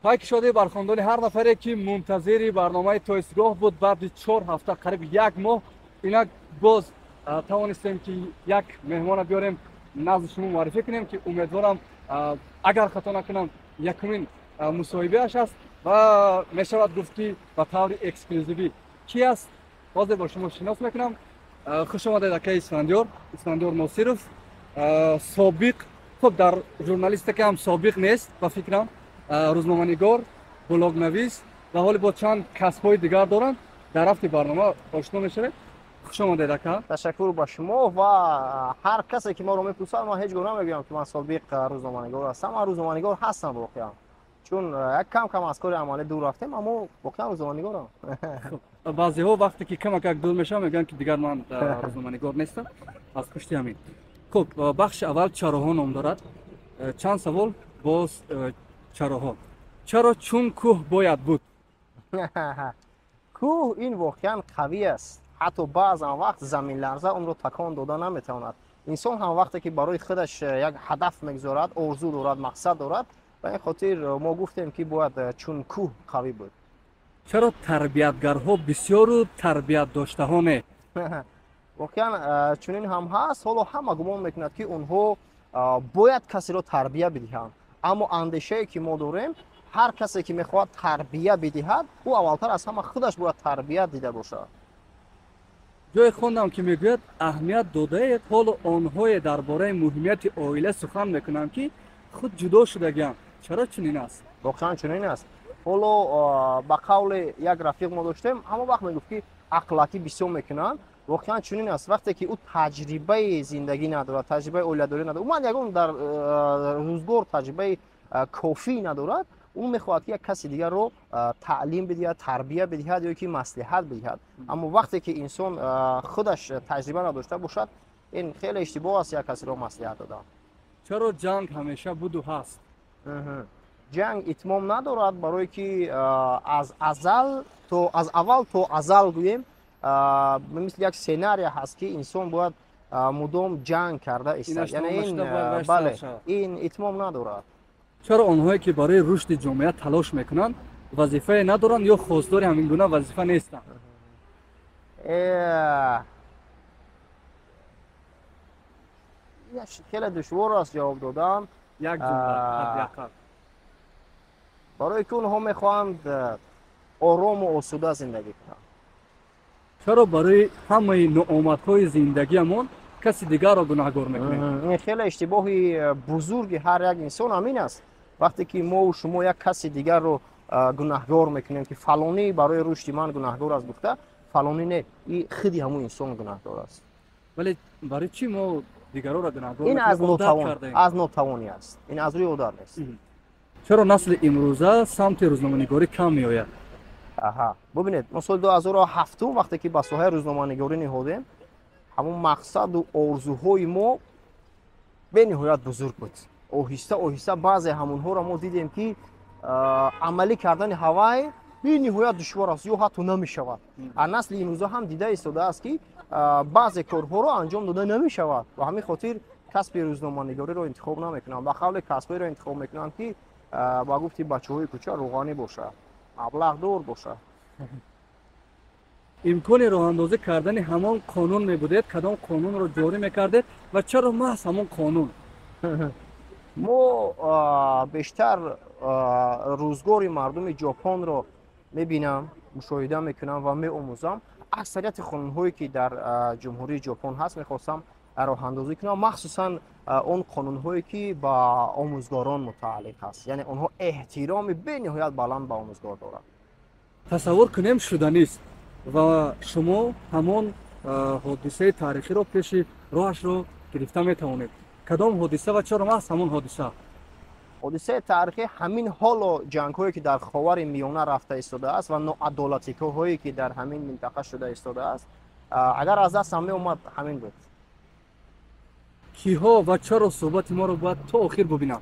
پای شده برخواندن هر نفری که منتظر برنامه تویسگاه بود بعد 4 هفته قریب 1 ماه اینا باز توانستیم که یک مهمان بیاریم نزد شما معرفی کنیم که امیدوارم اگر خطا نکنم یکمین مصاحبه اش است و میشود گفت که به طور اکسکلوزیوی کی است باز با شما شناس میکنم. خوش آمدید آقای اسفندیار ناصرов سابق خب در ژورنالیستیک هم سابق نیست و فکرم روزنامه‌نگار بلاگ نویس و حالی با چند کسب‌های دیگر دارن در رفت برنامه آشنا میشه. خوش آمدید آقا. تشکر با شما و هر کسی که ما رو میپرسد ما هیچ گونه نمیگم که من سابق روزنامه‌نگار هستم. من روزنامه‌نگار هستم واقعا چون یک کم از کار عملی دور رفتم اما واقعا روزنامه‌نگارم. بعضی‌ها وقتی که کمک دور میشم میگن که دیگر من روزنامه‌نگار نیستم از پشت همین. خب بخش اول چراها نام دارد. چند سوال باز چراها. چرا چون کوه باید بود؟ کوه این واقعا قوی است. حتی بعضا وقت زمین لرزه اون رو تکان داده نمیتواند. انسان هم وقتی که برای خودش یک هدف میگذارد، آرزو دارد، مقصد دارد، به این خاطر ما گفتیم که باید چون کوه قوی بود. چرا تربیتگرها بسیار تربیت داشته ها نه؟ واقعا چنین هم هست. حالا همه گمان میکند که اونها باید کسی را تربیت بدهند، اما اندیشه که ما داریم هر کسی که میخواد تربیت بدهد او اولتر از همه خودش باید تربیت دیده باشد. جای خوندم که میگوید اهمیت داده اید حالا آنهای درباره مهمیت عائله سخن میکنند که خود جدا شدگی‌اند. چرا چنین است؟ واقعا چنین است. حالا با قول یک رفیق ما داشتیم همه وقت میگفت که اخلاقی بسیار میکنند. واقعا چنین است. وقتی که او تجربه زندگی ندارد، تجربه اولاداری ندارد، اون یگان در روزگار تجربه کافی ندارد، اون میخواهد که یک کسی دیگر رو تعلیم بدهد، تربیت بدهد یا که مصلحت بدهد. اما وقتی که انسان خودش تجربه نداشته باشد این خیلی اشتباه است یک کسی رو مصلحت دادن. چرا جنگ همیشه بود و هست؟ جنگ اتمام ندارد برای که از اول تا ازل گوییم مثل یک سناریو هست که انسان باید مدام جنگ کرده است. یعنی این اتمام ندارد. چرا آنهایی که برای رشد جامعه تلاش میکنند وظیفه ندارند یا خواستار همین گونه وظیفه نیستند؟ خیلی دشوار است جواب دادن. یک جمله برای که اونها میخواهند آرام و آسوده زندگی کنند. چرا برای همه ناآمدهای زندگیمان کسی دیگر را گناهکار میکنیم؟ این خیلی اشتباه بزرگی هر یک انسان همین است. وقتی که ما و شما یک کسی دیگر رو گناهکار میکنیم که فلانی برای رشد من گناهکار است گفته، فلانی نه، این خودی همون انسان گناهکار است. ولی برای چی ما دیگران را گناهکار این میکنیم؟ از ناتوانی است. این از روی عادت نیست. چرا نسل امروزه سمت روزنامه‌نگاری کم میآید؟ ببینید ما سال 2007 وقتی که به ساحه روزنامه‌نگاری نهادیم همون مقصد و آرزوهای ما به نهایت بزرگ بود. آهسته آهسته بعضی همونها را ما دیدیم که عملی کردن هوای به نهایت دشوار است یا حتی نمیشود. نسل امروزه هم دیده ایستاده است که بعضی کارها را انجام داده نمیشود و همین خاطر کسب روزنامه‌نگاری را انتخاب نمیکنند. با قول کسبی را انتخاب میکنند که با گفتی بچه‌های کوچه روغانی باشه، مبلغ دور باشه. امکان راه اندازی کردن همان قانون میبودید کدام قانون را جاری میکردید و چرا محض همان قانون؟ ما بیشتر روزگار مردم ژاپن رو میبینم، مشاهده میکنم و میآموزم. اکثریت قانون‌هایی که در جمهوری ژاپن هست میخواستم راه اندازی کنم، مخصوصا اون قانون‌هایی که با آموزگاران متعلق است. یعنی اونها احترام به نهایت بلند به آموزگار دارند. تصور کنیم شدنی است و شما همان حادثه تاریخی را پیش راهش رو گرفته میتوانید. کدام حادثه و چرا محض همان حادثه؟ حادثه تاریخی همین حال جنگ‌هایی که در خاور میانه رفته ایستاده است و ناعدالتی‌هایی که در همین منطقه شده ایستاده است. اگر از دست هم اومد همین بود. کیها و چرا صحبت ما رو باید تا آخر ببینم؟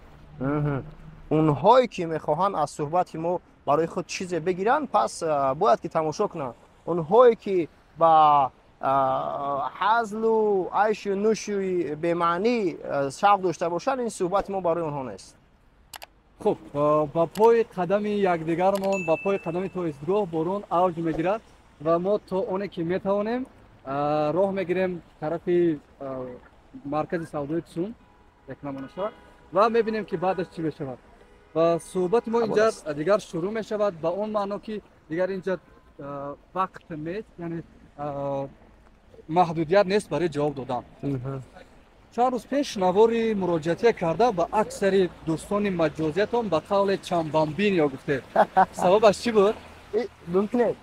اونهایی که میخواهند از صحبت ما برای خود چیزی بگیرن پس باید که تماشا کنن. اونهایی که با حزل و عیش و نوش به معنی شوق داشته باشن این صحبت ما برای اونها نیست. خب با پای قدم یکدیگرمان با پای قدم تو ایستگاه بارون اوج میگیرد و ما تا اونی که میتوانیم راه میگیریم طرف مرکز سودای تسون یک نمونه و میبینیم که بعدش چی بشود و صحبت ما اینجا دیگر شروع میشود با اون معنا که دیگر اینجا وقت نیست یعنی محدودیت نیست برای جواب دادن. چند روز پیش نواری مراجعه کرده با اکثر دوستان مجازیتون به قول چنبامبین یا گفته سببش چی بود؟ ممکنه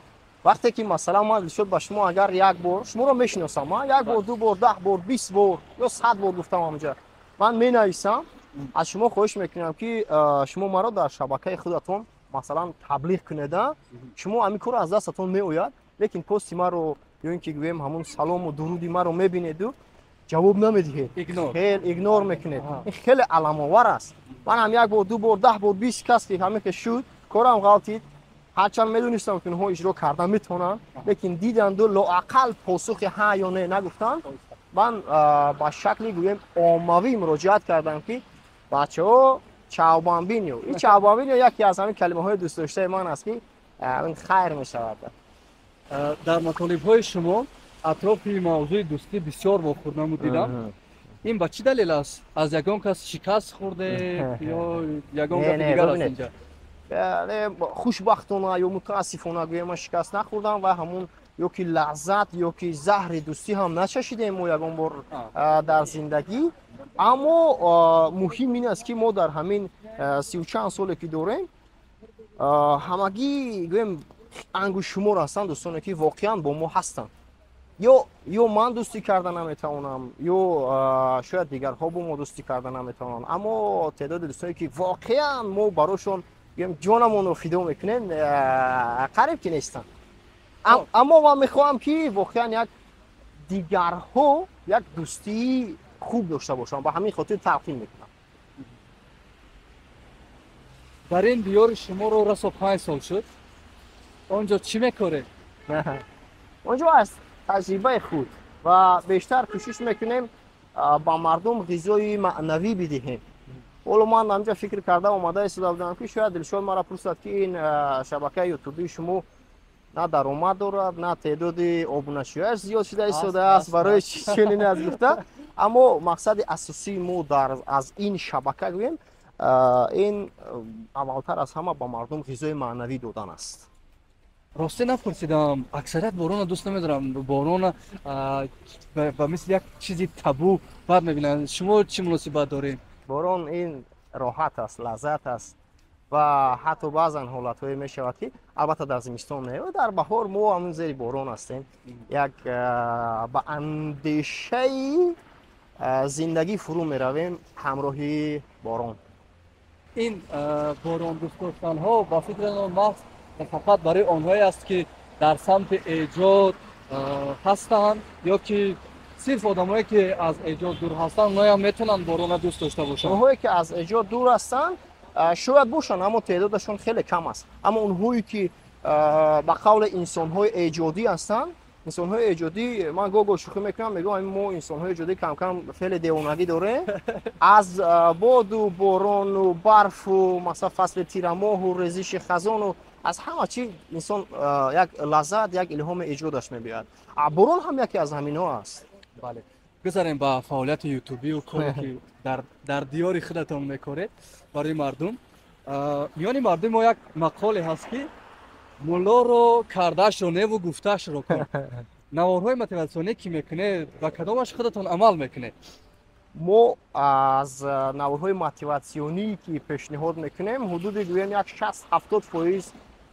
وقتی که مثلا ما شد با شما اگر یک بار شما رو میشناسم ما یک بار دو بار 10 بار 20 بار یا 100 بار گفتم اونجا من می نویسم از شما خواهش میکنم که شما مرا در شبکه خودتون مثلا تبلیغ کنید شما همین کار از دستتون میآید لیکن پست ما رو یا اینکه گویم همون سلام و درودی ما رو میبینید و جواب نمیدید خیلی ایگنور میکنید این خیلی علم آور است من هم یک بار دو بار 10 بار 20 کس که همین که شد کارم غلطید هرچند میدونستم که اونها اجرا کردن میتونن لیکن دیدن دو لااقل پاسخ ها یا نه نگفتن من با شکلی گویم عمومی مراجعت کردم که بچه‌ها چاوبامبینیو این چاوبامبینیو یکی از همین کلمه های دوست داشته من است که این خیر میشود. در مطالب های شما اطراف موضوع دوستی بسیار واخورده دیدم این با چی دلیل است؟ از یگان کس شکست خورده یا یگان کس دیگر است اینجا؟ خوشبختانه یا متاسفانه گویم شکست نخوردم و همون یا که لذت یا که زهر دوستی هم نچشیدیم ما یگان بار در زندگی اما مهم این است که ما در همین 30 چند سالی که داریم همگی گویم انگوش شمار هستند دوستانی که واقعا با ما هستند یا من دوستی کردن نمیتونم یا شاید دیگرها با ما دوستی کردن نمیتونن اما تعداد دوستانی که واقعا ما براشون جانمون رو فدا میکنیم قریب که نیستن اما من میخوام که واقعا یک دیگرها یک دوستی خوب داشته باشن با همین خاطر تلقین میکنم. در این دیار شما رو رسا 5 سال شد اونجا چی میکنه؟ اونجا از تجربه خود و بیشتر کوشش میکنیم با مردم غذای معنوی بدهیم. حالا من همینجا فکر کرده اومده ایستاده بودم که شاید دلشاد مرا پرسید که این شبکه یوتیوبی شما نه درآمد دارد نه تعداد ابونه‌هایش زیاد شده ایستاده است برای چنین از گفته اما مقصد اساسی ما از این شبکه گویم این اولتر از همه با مردم غذای معنوی دادن است. راستی نپرسیدم اکثریت بارون دوست نمیدارم بارون و مثل یک چیزی تابو بعد میبینن شما چی مناسبت دارین؟ بارون این راحت است لذت است و حتی بعضا حالت‌های میشود که البته در زمستان نه و در بهار ما همون زیر بارون هستیم یک با اندیشه زندگی فرو میرویم همراهی بارون. این بارون دوست داشتن ها با فکر من فقط برای آنهایی است که در سمت ایجاد هستند یا که صرف آدمایی که از ایجاد دور هستند اونها هم میتونن بارون دوست داشته باشن؟ اونهایی که از ایجاد دور هستند شاید باشن اما تعدادشون خیلی کم است اما اونهایی که به قول انسان‌های ایجادی هستند انسان‌های ایجادی من گاهی شوخی میکنم میگم ما انسان‌های ایجادی کم کم خیلی دیوانگی داره از باد و باران و برف و مثلا فصل تیر ماه و ریزش خزان و از همه چی انسان یک لذت یک الهام ایجادش میبیاد. بارون هم یکی از همینا است. بله بذاریم با فعالیت یوتیوبی و کاری که در دیار خودتون میکنه برای مردم میانی مردم ما یک مقاله هست که مولا رو کردش رو نه و گفتش رو کن نوارهای موتیواسیونی که میکنه و کدامش خودتون عمل میکنه؟ ما از نوارهای موتیواسیونی که پیشنهاد میکنیم حدود گویم یک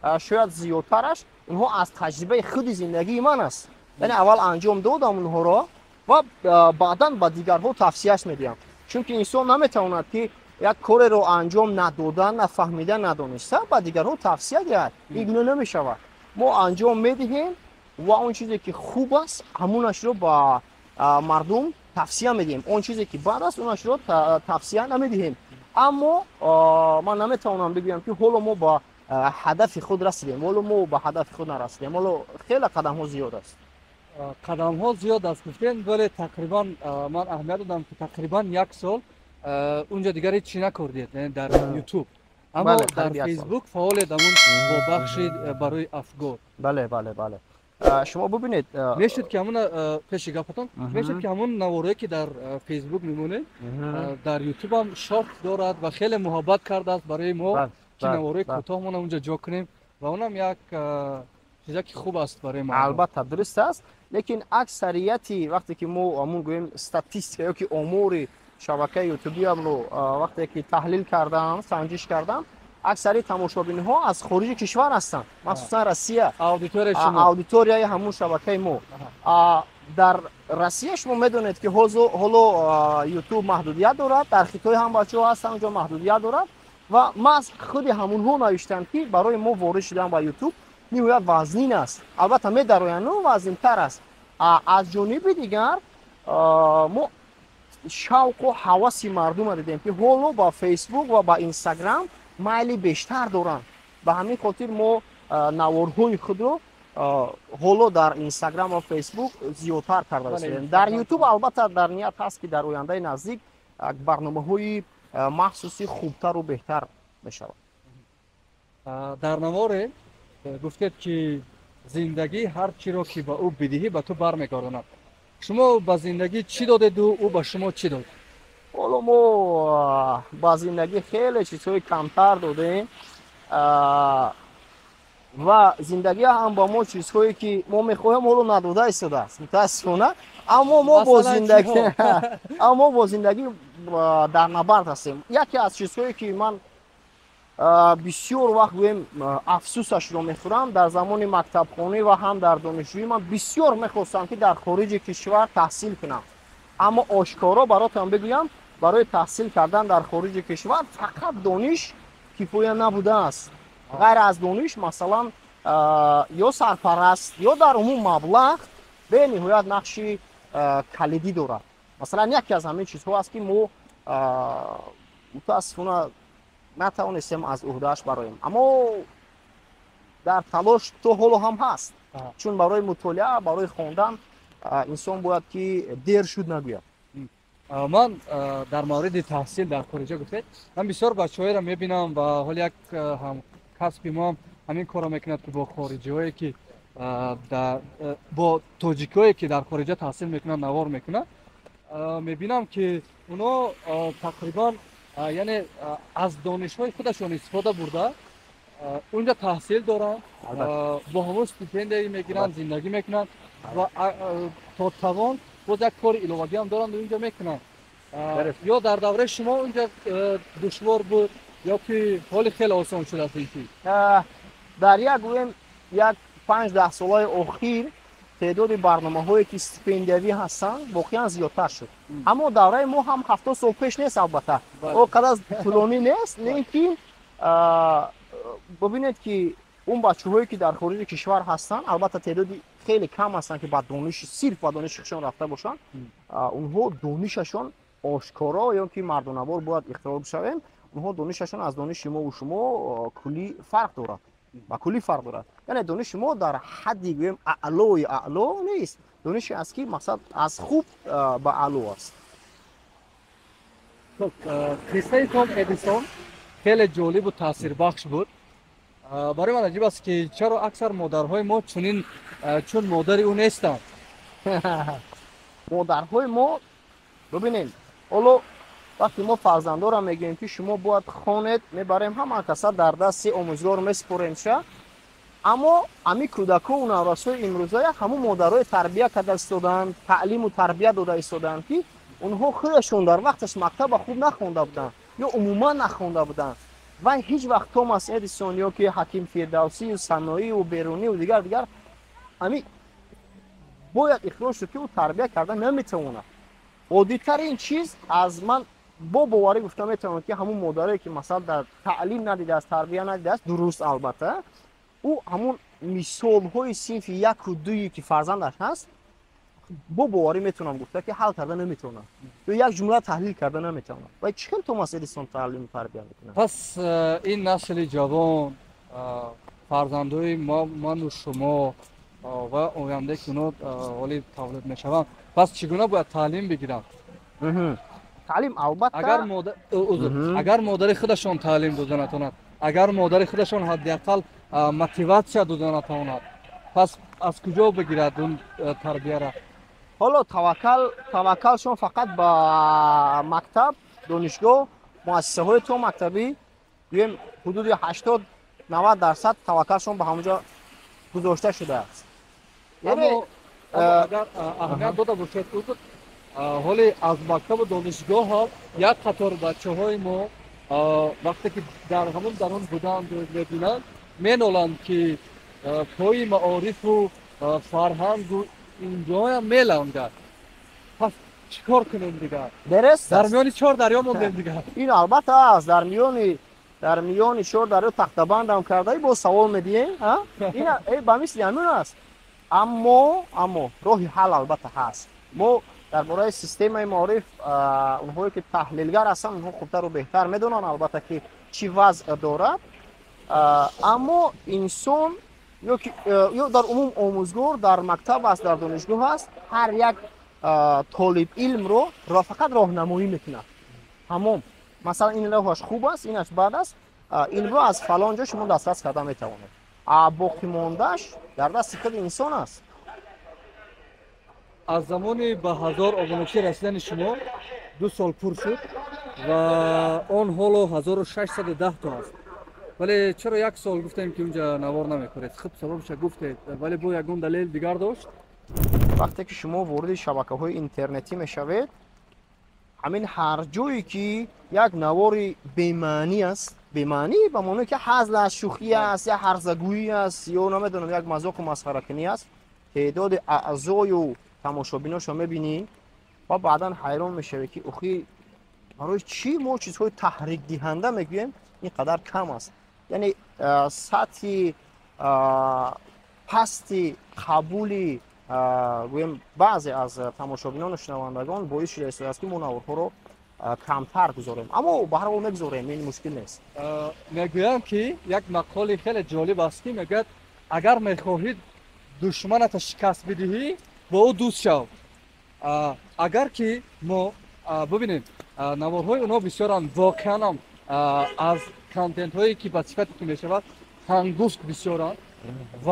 60-70% شاید زیادترش اونها از تجربه خود زندگی من است. یعنی اول انجام دادم اونها را و بعدا با دیگرها توصیهش میدیم چون که انسان نمیتواند که یک کار رو انجام ندادن نفهمیدن ندانسته با دیگرها توصیه دهد این نمیشود. ما انجام میدهیم و اون چیزی که خوب است همونش رو با مردم توصیه میدیم اون چیزی که بد است اونش رو توصیه نمیدهیم اما من نمیتونم بگم که حالا ما با هدف خود رسیدیم حالا ما با هدف خود نرسیدیم حالا خیلی قدم ها زیاد است. قدم ها زیاد است گفتین ولی تقریبا من اهمیت دادم که تقریبا 1 سال اونجا دیگه چی نکردید در یوتیوب اما بله، در قریب یک سال. فیسبوک فعال همون با بخش برای افگار. بله بله بله. شما ببینید میشد که همون پیش گفتم میشد که همون نوارایی که در فیسبوک میمونه در یوتیوب هم شارت دارد و خیلی محبت کرده است برای ما بله که بله نوارای بله. کوتاهمون اونجا جا کنیم و اونم یک چیزی که خوب است برای ما. البته درست است، لیکن اکثریتی وقتی که ما همون گویم استاتستیک یا که امور شبکه یوتیوبی هم رو وقتی که تحلیل کردم سنجش کردم، اکثری تماشابین ها از خارج کشور هستند، مخصوصا روسیه. اودیتور شما اودیتوریای همون شبکه ما در روسیه شما میدونید که حالا یوتیوب محدودیت دارد، در خطای هم بچه‌ها هستن اونجا محدودیت دارد و ما از خود همون ها نوشتم که برای ما وارد شدن به یوتیوب نیویت وزنین است. البته می در آینده وزنین تر است. از جانب دیگر ما شوق و هوس مردم دیدیم که حالا با فیسبوک و با اینستاگرام مایلی بیشتر دارن. به همین خاطر ما نوارهای خود رو حالا در اینستاگرام و فیسبوک زیادتر کرده هستیم. در یوتیوب البته در نیت هست که در آینده نزدیک برنامه‌های مخصوصی خوبتر و بهتر بشود. در نوار گفتید که زندگی هر چی را که به او بدهی به تو برمیگرداند. شما به زندگی چی دادید و او به شما چی داد؟ حالا ما با زندگی خیلی چیزهای کمتر دادیم و زندگی هم با ما چیزهایی که ما میخواهیم حالا نداده ایستاده است متاسفانه. اما ما با زندگی در نبرد هستیم. یکی از چیزهایی که من بسیار وقت گویم افسوسش رو میخورم، در زمان مکتبخانه و هم در دانشجویی من بسیار میخواستم که در خارج کشور تحصیل کنم، اما آشکارا براتون بگویم برای تحصیل کردن در خارج کشور فقط دانش کفایه نبوده است. غیر از دانش مثلا یا سرپرست یا در عموم مبلغ به نهایت نقش کلیدی دارد. مثلا یکی از همین چیزها است که ما متاسفانه نتوانستیم از عهده‌اش برایم، اما در تلاش تو حالا هم هست. چون برای مطالعه برای خواندن انسان باید که دیر شد نگوید. من در مورد تحصیل در خارج گفتید من بسیار بچه‌ها را میبینم و حال یک هم کسب ما همین کارا میکند که با خارجی‌هایی که با تاجیکایی که در خارج تحصیل میکنن نوار میکنن میبینم که اونا تقریبا یعنی از دانش‌های خودشون استفاده برده اونجا تحصیل دارن با همون استیپندی میگیرن زندگی میکنن و تا توان باز یک کار ایلوگی هم دارن و اونجا میکنن. یا در دوره شما اونجا دشوار بود یا که حال خیلی آسان شده است؟ در یک 5-10 سال اخیر تعداد برنامه‌هایی که استیپندیوی هستن واقعا زیادتر شد. اما دوره ما هم 7 سال پیش نیست، البته اونقدر طولانی نیست، لیکن ببینید که اون بچه‌هایی که در خارج کشور هستن البته تعدادی خیلی کم هستن که با دانش صرف با دانششون رفته باشن. اونها دانششون آشکارا یا که مردانوار باید اختراع بشوند، اونها دانششون از دانش ما و شما کلی فرق داره و کلی فرق داره. یعنی دانش ما در حدی گویم اعلای اعلا نیست، دانش است که مثلا از خوب به اعلا است. قصه توم ادیسون خیلی جالب و تاثیربخش بود. برای من عجیب است که چرا اکثر مادرهای ما چون مادر او نیستند. مادرهای ما ببینید حالا وقتی ما فرزندا را میگیم که شما باید خوانید میبریم همه کسا در دست آموزگار میسپریم شه، اما امی کودکا و نوسای امروزه همون مادرای تربیه کرده استادن، تعلیم و تربیه داده استادن که اونها خودشون در وقتش مکتب خوب نخونده بودن یا عموما نخونده بودن و هیچ وقت توماس ادیسون یا که حکیم فردوسی و صنایع و بیرونی و دیگر امی باید اخراج شد که او تربیه کردن نمیتونه. عادی‌ترین چیز از من با باوری گفتم میتونم که همون مادری که مثلا در تعلیم ندیده است، تربیه ندیده است، درست البته او همون مثال های صنف 1 و 2 که فرزندش هست با باوری میتونم گفته که حل کرده نمیتونه یا یک جمله تحلیل کرده نمیتونه. و چطور توماس ادیسون تعلیم تربیه میکنه؟ پس این نسل جوان فرزندای من و شما و آینده که اونا ولی تولد میشوند، پس چگونه باید تعلیم بگیرن؟ تعلیم البته اگر مادر مهم. اگر مادر خودشان تعلیم داده نتواند، اگر مادر خودشان حداقل мотивация داده نتواند، پس از کجا بگیرد اون تربیه را؟ حالا توکلشون فقط با مکتب دانشگاه مؤسسه های تو مکتبی بگیم حدود 80-90% توکلشون به همونجا گذاشته شده است. یعنی اما اگر اهمیت داده باشد حضور، حالی از مکتب و دانشگاه ها یک قطار بچه های ما وقتی که در همون درون بودند و میبینند مینالند که پای معارف و فرهنگ و اینجا هم میلنگد. پس چیکار کنیم دیگر؟ درست در است. میان چهار دریا موندیم دیگر. این البته است در میان شور دریا تخته بند هم کرده با سوال میدیم این به مثل همین است. اما راه حل البته هست. ما درباره سیستم معارف اونهایی که تحلیلگر هستن اونها خوبتر و بهتر میدونن البته که چی وضع دارد. اما انسان یا در عموم آموزگار در مکتب است در دانشگاه است هر یک طالب علم رو فقط راهنمایی میکنه. تمام مثلا این راهش خوب است اینش بد است این رو از فلان جا شما دسترس کرده میتوانید. باقی ماندهش در دست خود انسان است. از زمان به 1000 آبونچی رسیدن شما 2 سال پر شد و آن حالا 1610 تا است. ولی چرا یک سال گفتیم که اونجا نوار نمیکنید؟ خب سببش گفتید ولی با یگون دلیل دیگر داشت. وقتی که شما وارد شبکه‌های اینترنتی میشوید همین هر جایی که یک نوار بی‌معنی است، بی‌معنی به معنی که هزل است، شوخی است یا هرزگویی است یا نمیدونم یک مذاق و مسخره کنی است، تعداد اعضای و تماشابیناش رو میبینی و بعدا حیران میشوی که اخی برای چی ما چیزهای تحریک دهنده میگوییم اینقدر کم است. یعنی سطح پستی قبولی گویم بعضی از تماشابینان و شنوندگان باعث شده است که ما نوارها رو کمتر گذاریم اما به هر حال میگذاریم این مشکل نیست. میگویم که یک مقاله خیلی جالب است که میگه اگر میخواهید دشمنت شکست بدهی با او دوست شو. اگر که ما ببینیم نوارهای اونا بسیارن واقعا از کانتنت هایی که به صفتی که میشود هنگفت بسیارن و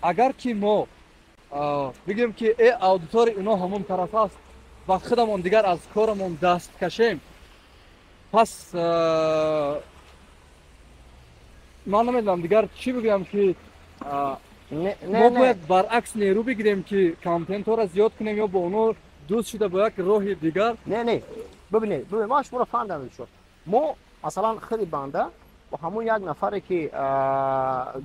اگر که ما بگیم که ای اودیتور اونا همون طرف است و خودمون دیگر از کارمون دست کشیم پس من نمیدونم دیگر چی بگم که ما باید برعکس نیرو بگیریم که کانتنت ها را زیاد کنیم یا با اونو دوست شده با یک راه دیگر. نه ببینید ما شما رو فهمیدم شد. ما مثلا خیلی بنده با همون یک نفری که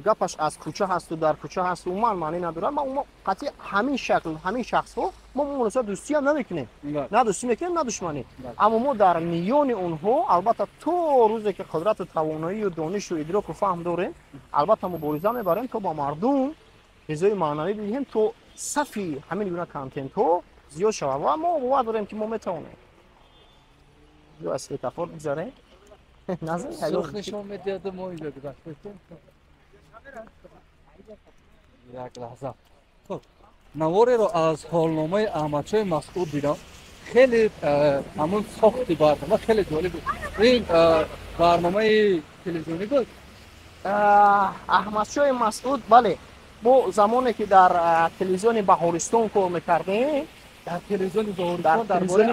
گپش از کوچه هست و در کوچه هست و من معنی نداره ما قطعی همین شکل همین شخص ها ما مناسب دوستی هم نمیکنیم نه دوستی میکنیم نه دشمنی اما ما در میان اونها البته تو روزی که قدرت و توانایی و دانش و ادراک و فهم داریم البته مبارزه میبریم تا با مردم چیزای معنوی بدیم تو صفی همین گونه کانتنت ها زیاد شود و ما باور داریم که ما میتونیم یا اصلی تفاوت بگذاریم سرخ نشون میدید ما اینجا گذاشتیم. یک لحظه. خب نواری رو از حالنامه احمدشاه مسعود دیدم خیلی همون ساختی برنامه خیلی جالب بود. این برنامه تلویزیونی بود. احمدشاه مسعود بله ما زمانی که در تلویزیون بهارستان کار میکردیم در تلویزیون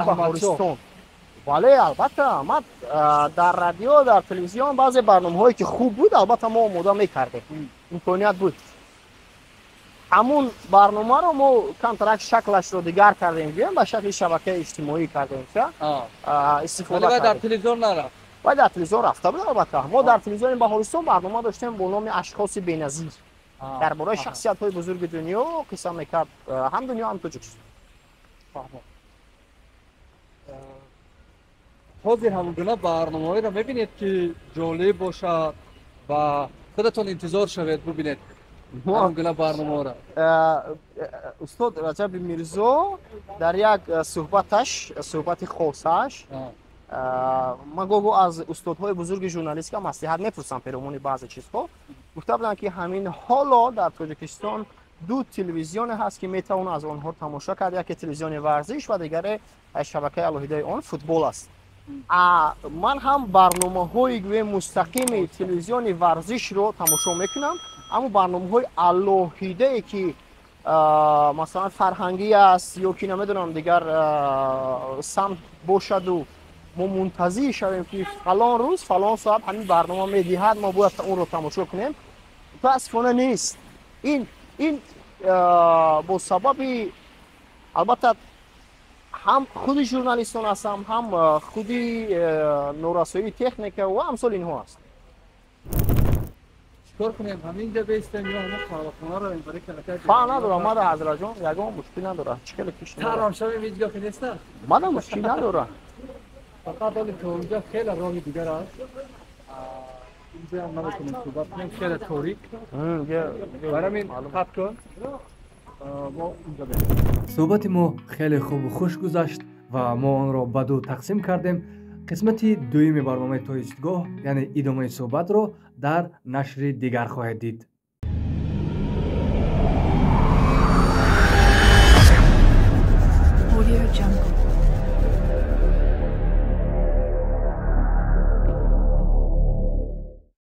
بهارستان بله البته ما در رادیو در تلویزیون بعضی برنامه‌هایی که خوب بود البته ما آماده می‌کردیم امکانیت بود همون برنامه رو ما کمترک شکلش رو دیگر کردیم به شکل شبکه اجتماعی کردیم استفاده ولی در تلویزیون نرفت و در تلویزیون رفته بود البته ما در تلویزیون بهارستان برنامه داشتیم با نام اشخاص بی‌نظیر درباره شخصیت‌های بزرگ دنیا قصه می‌کرد هم دنیا هم تاجیکستان. حاضر همونگونه برنامه‌ای را می‌بینید که جالب باشد و خودتون انتظار شوید ببینید همونگونه برنامه را. استاد رجب میرزا در یک صحبت خاصش ما گوگو از استادهای بزرگ ژورنالیست که مصلحت می‌پرسن پیرامون بعضی چیزها گفته بودن که همین حالا در تاجیکستان دو تلویزیون هست که میتوان از آنها تماشا کرد، یکی تلویزیون ورزش و دیگری شبکه الهیده آن فوتبال است. من هم برنامه های مستقیم تلویزیون ورزش رو تماشا میکنم، اما برنامه های الهیده که مثلا فرهنگی است یا که نمیدونم دیگر سمت باشد و ما منتظر شویم که فلان روز فلان ساعت همین برنامه میدهد ما باید اون رو تماشا کنیم، متاسفانه نیست. این با سبب البته هم خود ژورنالیستان هستم، هم خودی نورسایی تکنیک و امثال اینها است. چیکار کنیم همینجا بیستیم یا همه خانه رو اینطوری کنه؟ فعلا ندارم ماده حضرت جان، یگان مشکل نداره، چکل پیش نداره. ترام شویم اینجا که نیست؟ ماده مشکل نداره. فقط ولی تو اونجا خیلی راه دیگر است. اینجا هم نمیتونیم صحبت کنیم، خیلی تاریک. برای همین قطع کن. ما اینجا بریم. صحبت ما خیلی خوب و خوش گذشت و ما آن را به دو تقسیم کردیم. قسمت دویم برنامه تو ایستگاه یعنی ادامه صحبت رو در نشر دیگر خواهید دید. Audio Jungle.